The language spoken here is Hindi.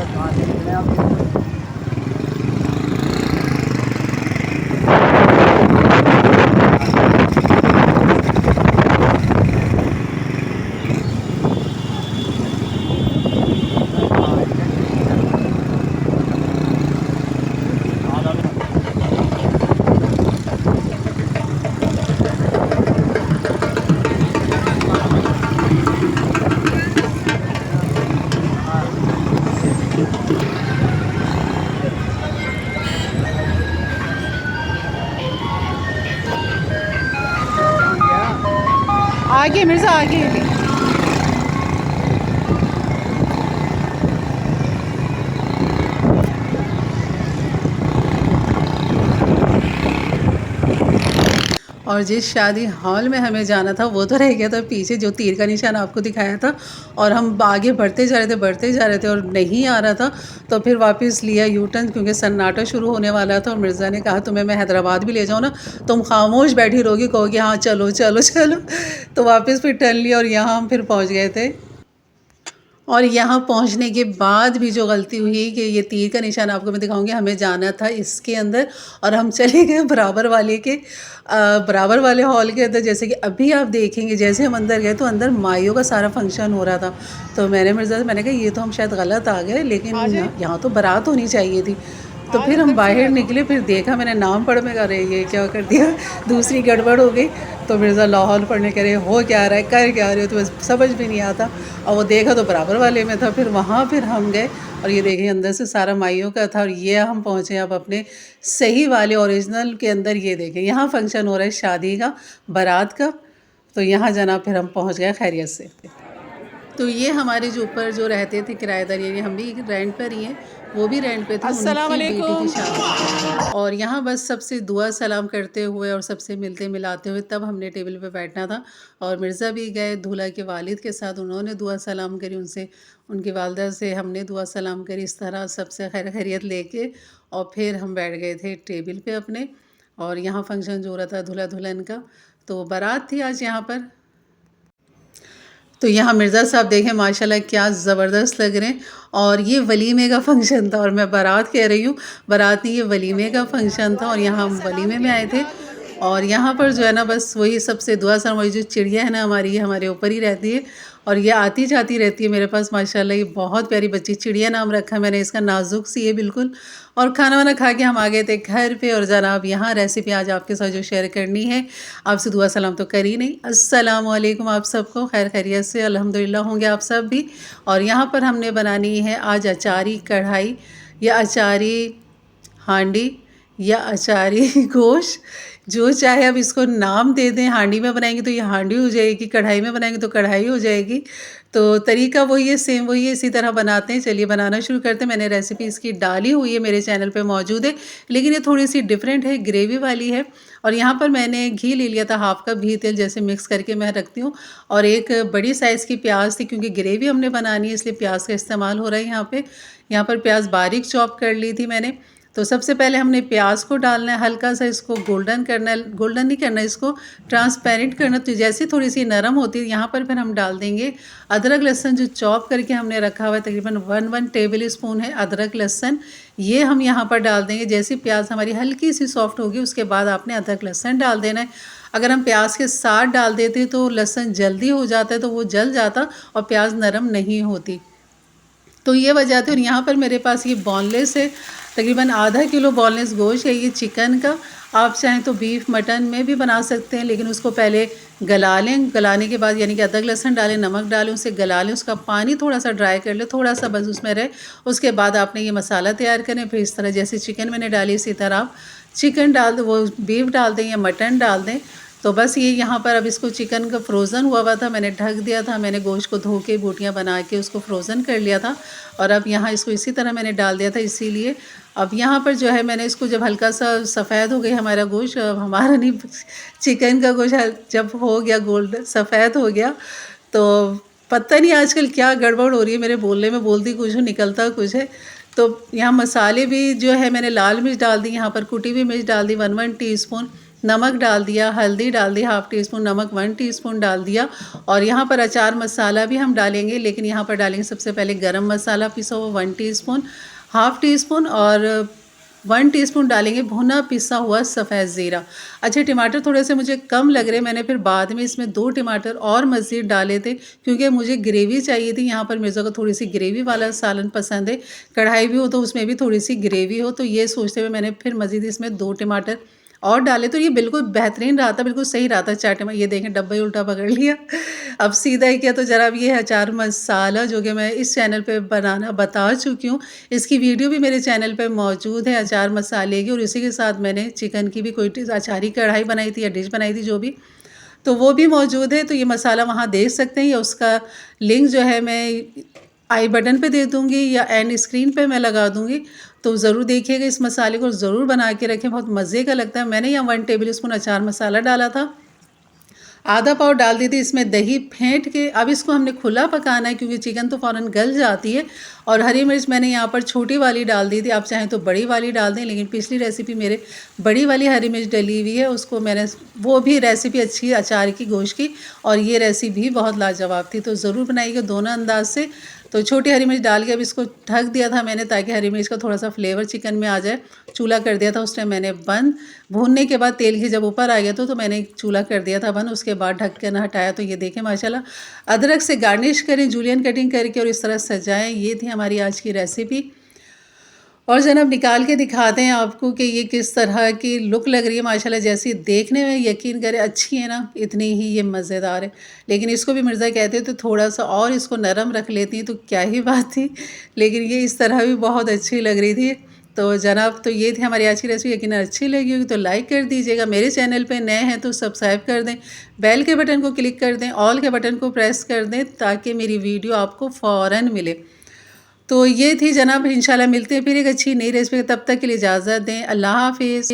कहाँ से निकले आप? आगे मिर्ज़ा आगे। और जिस शादी हॉल में हमें जाना था वो तो रह गया था पीछे, जो तीर का निशान आपको दिखाया था। और हम आगे बढ़ते जा रहे थे और नहीं आ रहा था। तो फिर वापस लिया यू टर्न, क्योंकि सन्नाटा शुरू होने वाला था और मिर्ज़ा ने कहा तुम्हें मैं हैदराबाद भी ले जाऊँ ना, तुम खामोश बैठी रहोगी, कहोगी हाँ चलो चलो चलो। तो वापस फिर टर्न लिया और यहाँ हम फिर पहुँच गए थे। और यहाँ पहुँचने के बाद भी जो गलती हुई कि ये तीर का निशान आपको मैं दिखाऊंगी, हमें जाना था इसके अंदर और हम चले गए बराबर वाले हॉल के अंदर। जैसे कि अभी आप देखेंगे, जैसे हम अंदर गए तो अंदर माइयों का सारा फंक्शन हो रहा था। तो मैंने मिर्ज़ा से मैंने कहा ये तो हम शायद गलत आ गए, लेकिन यहाँ तो बारात होनी चाहिए थी। तो फिर हम बाहर निकले, फिर देखा, मैंने नाम पढ़ में, अरे ये क्या कर दिया, दूसरी गड़बड़ हो गई। तो मिर्ज़ा लाहौल पढ़ने कह रहे हो क्या रहा है, कर क्या रहे हो, तो बस समझ भी नहीं आता। और वो देखा तो बराबर वाले में था। फिर वहाँ फिर हम गए और ये देखें अंदर से सारा माइयों का था। और ये हम पहुँचे अब अपने सही वाले ओरिजिनल के अंदर। ये देखें यहाँ फंक्शन हो रहा है शादी का, बारात का। तो यहाँ जनाब फिर हम पहुँच गए खैरियत से। तो ये हमारे जो ऊपर जो रहते थे किराएदार, यानी हम भी रेंट पर ही हैं, वो भी रेंट पे थे, उनकी बेटी की शादी। और यहाँ बस सबसे दुआ सलाम करते हुए और सबसे मिलते मिलाते हुए तब हमने टेबल पे बैठना था। और मिर्ज़ा भी गए दूल्हा के वालिद के साथ, उन्होंने दुआ सलाम करी उनसे, उनकी वालदा से हमने दुआ सलाम करी। इस तरह सबसे खैर खैरियत लेके और फिर हम बैठ गए थे टेबल पे अपने। और यहाँ फंक्शन जो हो रहा था दूल्हा दुल्हन का, तो बारात थी आज यहाँ पर। तो यहाँ मिर्ज़ा साहब देखें माशाल्लाह क्या ज़बरदस्त लग रहे हैं। और ये वलीमे का फ़ंक्शन था, और मैं बारात कह रही हूँ, बारात नहीं, ये वलीमे का फ़ंक्शन था। और यहाँ हम वलीमे में आए थे। और यहाँ पर जो है ना बस वही सबसे दुआ सलाम, वही जो चिड़िया है ना हमारी, ये हमारे ऊपर ही रहती है और ये आती जाती रहती है मेरे पास माशाल्लाह। ये बहुत प्यारी बच्ची, चिड़िया नाम रखा है मैंने इसका, नाजुक सी है बिल्कुल। और खाना वाना खा के हम आ गए थे घर पे। और जनाब यहाँ रेसिपी आज आपके साथ जो शेयर करनी है, आपसे दुआ सलाम तो करी नहीं, अस्सलाम वालेकुम आप सबको, खैर खैरियत से अल्हम्दुलिल्लाह होंगे आप सब भी। और यहाँ पर हमने बनानी है आज अचारी कढ़ाई या अचारी हांडी या अचारी गोश्त, जो चाहे अब इसको नाम दे दें। हांडी में बनाएंगे तो ये हांडी हो जाएगी, कढ़ाई में बनाएंगे तो कढ़ाई हो जाएगी। तो तरीका वही है, सेम वही है, इसी तरह बनाते हैं। चलिए बनाना शुरू करते हैं। मैंने रेसिपी इसकी डाली हुई है, मेरे चैनल पे मौजूद है, लेकिन ये थोड़ी सी डिफरेंट है, ग्रेवी वाली है। और यहाँ पर मैंने घी ले लिया था, हाफ़ कप घी तेल जैसे मिक्स करके मैं रखती हूँ। और एक बड़ी साइज़ की प्याज थी, क्योंकि ग्रेवी हमने बनानी है इसलिए प्याज का इस्तेमाल हो रहा है यहाँ पे। यहाँ पर प्याज बारीक चॉप कर ली थी मैंने। तो सबसे पहले हमने प्याज को डालना है, हल्का सा इसको गोल्डन करना है, गोल्डन नहीं करना है, इसको ट्रांसपेरेंट करना। तो जैसे थोड़ी सी नरम होती है, यहाँ पर फिर हम डाल देंगे अदरक लहसुन जो चॉप करके हमने रखा हुआ है, तकरीबन 1 टेबल स्पून है अदरक लहसुन, ये हम यहाँ पर डाल देंगे। जैसी प्याज हमारी हल्की सी सॉफ्ट होगी उसके बाद आपने अदरक लहसुन डाल देना है। अगर हम प्याज के साथ डाल देते तो लहसुन जल्दी हो जाता है, तो वो जल जाता और प्याज नरम नहीं होती, तो ये वजह थी। और यहाँ पर मेरे पास ये बोनलेस है, तकरीबन आधा किलो बोनलेस गोश्त है ये चिकन का। आप चाहें तो बीफ मटन में भी बना सकते हैं, लेकिन उसको पहले गला लें। गलाने के बाद यानी कि अदरक लहसुन डालें, नमक डालें, उसे गला लें, उसका पानी थोड़ा सा ड्राई कर लें, थोड़ा सा बस उसमें रहे। उसके बाद आपने ये मसाला तैयार करें। फिर इस तरह जैसे चिकन मैंने डाली, इसी तरह आप चिकन डाल दें, वो बीफ डाल दें या मटन डाल दें। तो बस ये यहाँ पर अब इसको चिकन का फ्रोज़न हुआ था, मैंने ढक दिया था, मैंने गोश्त को धो के बोटियाँ बना के उसको फ्रोज़न कर लिया था। और अब यहाँ इसको इसी तरह मैंने डाल दिया था, इसीलिए अब यहाँ पर जो है मैंने इसको जब हल्का सा सफ़ेद हो गया हमारा गोश्त, हमारा नहीं चिकन का गोश्त जब हो गया गोल्ड सफ़ेद हो गया, तो पता नहीं आजकल क्या गड़बड़ हो रही है, मेरे बोलने में बोलती कुछ हूँ निकलता कुछ है। तो यहाँ मसाले भी जो है मैंने लाल मिर्च डाल दी, यहाँ पर कुटी हुई मिर्च डाल दी 1 टीस्पून, नमक डाल दिया, हल्दी डाल दी हाफ़ टी स्पून, नमक 1 टीस्पून डाल दिया। और यहाँ पर अचार मसाला भी हम डालेंगे, लेकिन यहाँ पर डालेंगे सबसे पहले गरम मसाला पिसा हुआ 1 टीस्पून, हाफ़ टी स्पून और 1 टीस्पून डालेंगे भुना पिसा हुआ सफ़ेद ज़ीरा। अच्छा, टमाटर थोड़े से मुझे कम लग रहे, मैंने फिर बाद में इसमें 2 टमाटर और मज़ीद डाले थे, क्योंकि मुझे ग्रेवी चाहिए थी। यहाँ पर मिर्ज़ा को थोड़ी सी ग्रेवी वाला सालन पसंद है, कढ़ाई भी हो तो उसमें भी थोड़ी सी ग्रेवी हो, तो ये सोचते हुए मैंने फिर मज़ीद इसमें 2 टमाटर और डाले, तो ये बिल्कुल बेहतरीन रहा था, बिल्कुल सही रहा था चाट में। ये देखें डब्बा ही उल्टा पकड़ लिया। अब सीधा ही किया, तो ज़रा अब ये अचार मसाला जो कि मैं इस चैनल पे बनाना बता चुकी हूँ, इसकी वीडियो भी मेरे चैनल पे मौजूद है अचार मसाले की। और इसी के साथ मैंने चिकन की भी कोई अचारी कढ़ाई बनाई थी या डिश बनाई थी जो भी, तो वो भी मौजूद है। तो ये मसाला वहाँ देख सकते हैं, या उसका लिंक जो है मैं आई बटन पे दे दूँगी या एंड स्क्रीन पे मैं लगा दूँगी। तो ज़रूर देखिएगा, इस मसाले को ज़रूर बना के रखें, बहुत मज़े का लगता है। मैंने यहाँ 1 टेबल स्पून अचार मसाला डाला था, आधा पाव डाल दी थी इसमें दही फेंट के। अब इसको हमने खुला पकाना है, क्योंकि चिकन तो फ़ौरन गल जाती है। और हरी मिर्च मैंने यहाँ पर छोटी वाली डाल दी थी, आप चाहें तो बड़ी वाली डाल दें, लेकिन पिछली रेसिपी मेरे बड़ी वाली हरी मिर्च डली हुई है, उसको मैंने वो भी रेसिपी अच्छी है अचार की गोश्त की, और ये रेसिपी भी बहुत लाजवाब थी। तो ज़रूर बनाइएगा दोनों अंदाज से। तो छोटी हरी मिर्च डाल के अब इसको ढक दिया था मैंने, ताकि हरी मिर्च का थोड़ा सा फ्लेवर चिकन में आ जाए। चूल्हा कर दिया था उस टाइम मैंने बंद। भूनने के बाद तेल की जब ऊपर आ गया तो मैंने चूल्हा कर दिया था बंद। उसके बाद ढक्कन हटाया, तो ये देखें माशाल्लाह अदरक से गार्निश करें जूलियन कटिंग करके और इस तरह सजाएं। ये थी हमारी आज की रेसिपी। और जनाब निकाल के दिखाते हैं आपको कि ये किस तरह की लुक लग रही है। माशाल्लाह जैसी देखने में यकीन करें अच्छी है ना, इतनी ही ये मज़ेदार है। लेकिन इसको भी मिर्ज़ा कहते हैं तो थोड़ा सा और इसको नरम रख लेती हैं तो क्या ही बात थी, लेकिन ये इस तरह भी बहुत अच्छी लग रही थी। तो जनाब, तो ये थी हमारी आज की रेसिपी। यकीन अच्छी लगी होगी तो लाइक कर दीजिएगा, मेरे चैनल पे नए हैं तो सब्सक्राइब कर दें, बेल के बटन को क्लिक कर दें, ऑल के बटन को प्रेस कर दें, ताकि मेरी वीडियो आपको फ़ौरन मिले। तो ये थी जनाब, इंशाल्लाह मिलते हैं फिर एक अच्छी नई रेसिपी। तब तक के लिए इजाज़त दें। अल्लाह हाफ़िज़।